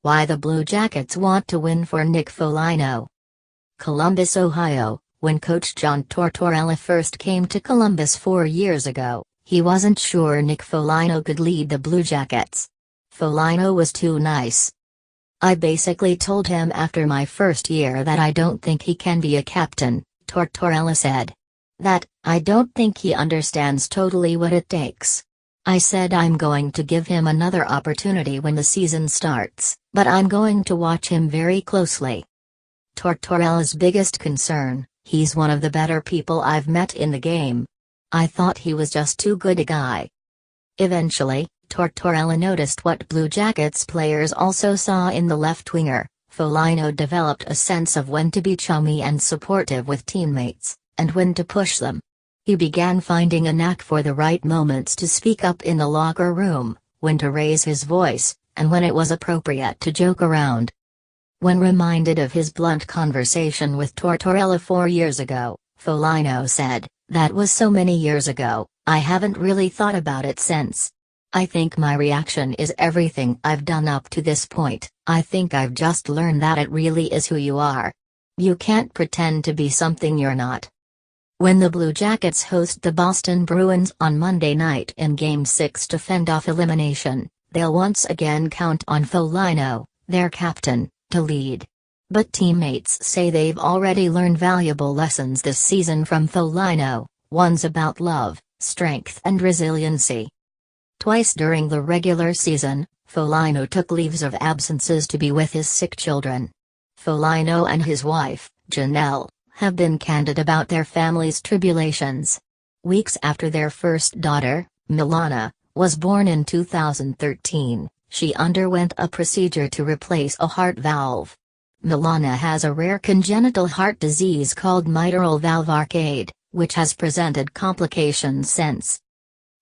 Why the Blue Jackets want to win for Nick Foligno. Columbus, Ohio. When coach John Tortorella first came to Columbus 4 years ago, he wasn't sure Nick Foligno could lead the Blue Jackets. Foligno was too nice. I basically told him after my first year that I don't think he can be a captain, Tortorella said. That, I don't think he understands totally what it takes. I said I'm going to give him another opportunity when the season starts, but I'm going to watch him very closely. Tortorella's biggest concern: he's one of the better people I've met in the game. I thought he was just too good a guy. Eventually, Tortorella noticed what Blue Jackets players also saw in the left winger. Foligno developed a sense of when to be chummy and supportive with teammates, and when to push them. He began finding a knack for the right moments to speak up in the locker room, when to raise his voice, and when it was appropriate to joke around. When reminded of his blunt conversation with Tortorella 4 years ago, Foligno said, "That was so many years ago, I haven't really thought about it since. I think my reaction is everything I've done up to this point. I think I've just learned that it really is who you are. You can't pretend to be something you're not." When the Blue Jackets host the Boston Bruins on Monday night in Game 6 to fend off elimination, they'll once again count on Foligno, their captain, to lead. But teammates say they've already learned valuable lessons this season from Foligno, ones about love, strength and resiliency. Twice during the regular season, Foligno took leaves of absences to be with his sick children. Foligno and his wife, Janelle, have been candid about their family's tribulations. Weeks after their first daughter, Milana, was born in 2013, she underwent a procedure to replace a heart valve. Milana has a rare congenital heart disease called mitral valve arcade, which has presented complications since.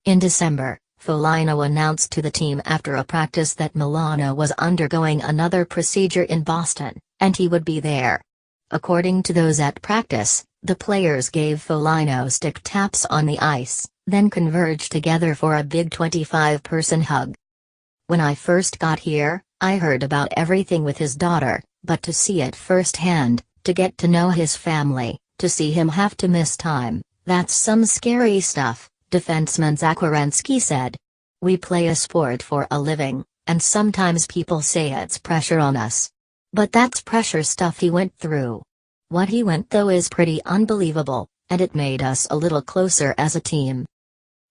In December, Foligno announced to the team after a practice that Milana was undergoing another procedure in Boston, and he would be there. According to those at practice, the players gave Foligno stick taps on the ice, then converged together for a big 25-person hug. "When I first got here, I heard about everything with his daughter, but to see it firsthand, to get to know his family, to see him have to miss time, that's some scary stuff," defenseman Zach Werenski said. "We play a sport for a living, and sometimes people say it's pressure on us. But that's pressure stuff he went through. What he went through is pretty unbelievable, and it made us a little closer as a team."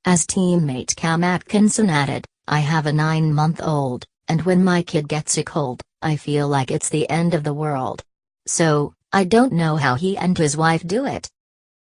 As teammate Cam Atkinson added, "I have a 9-month-old, and when my kid gets a cold, I feel like it's the end of the world. So, I don't know how he and his wife do it."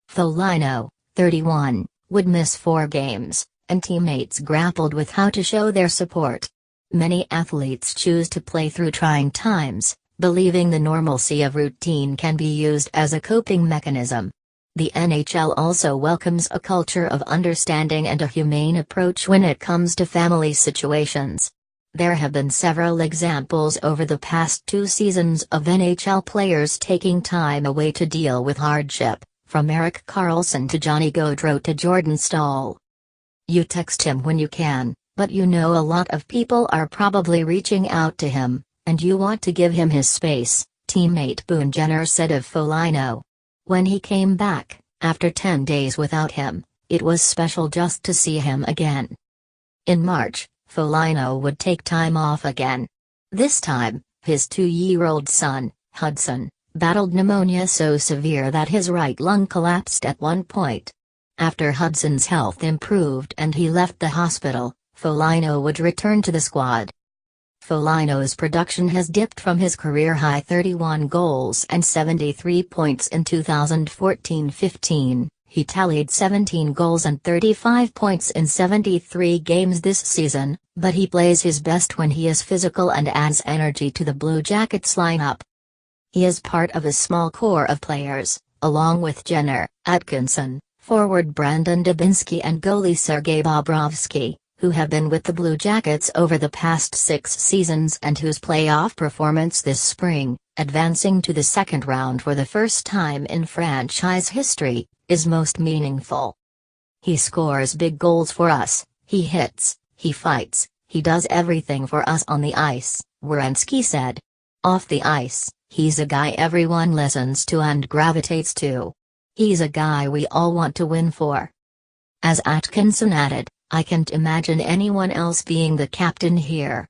Foligno, 31, would miss 4 games, and teammates grappled with how to show their support. Many athletes choose to play through trying times, believing the normalcy of routine can be used as a coping mechanism. The NHL also welcomes a culture of understanding and a humane approach when it comes to family situations. There have been several examples over the past 2 seasons of NHL players taking time away to deal with hardship, from Erik Karlsson to Johnny Gaudreau to Jordan Staal. You text him when you can, but you know a lot of people are probably reaching out to him, and you want to give him his space, teammate Boone Jenner said of Foligno. When he came back, after 10 days without him, it was special just to see him again. In March, Foligno would take time off again. This time, his 2-year-old son, Hudson, battled pneumonia so severe that his right lung collapsed at one point. After Hudson's health improved and he left the hospital, Foligno would return to the squad. Foligno's production has dipped from his career-high 31 goals and 73 points in 2014-15. He tallied 17 goals and 35 points in 73 games this season, but he plays his best when he is physical and adds energy to the Blue Jackets lineup. He is part of a small core of players, along with Jenner, Atkinson, forward Brandon Dubinsky and goalie Sergei Bobrovsky, who have been with the Blue Jackets over the past 6 seasons and whose playoff performance this spring, advancing to the second round for the first time in franchise history, is most meaningful. "He scores big goals for us, he hits, he fights, he does everything for us on the ice," Werenski said. Off the ice, he's a guy everyone listens to and gravitates to. He's a guy we all want to win for. As Atkinson added, I can't imagine anyone else being the captain here.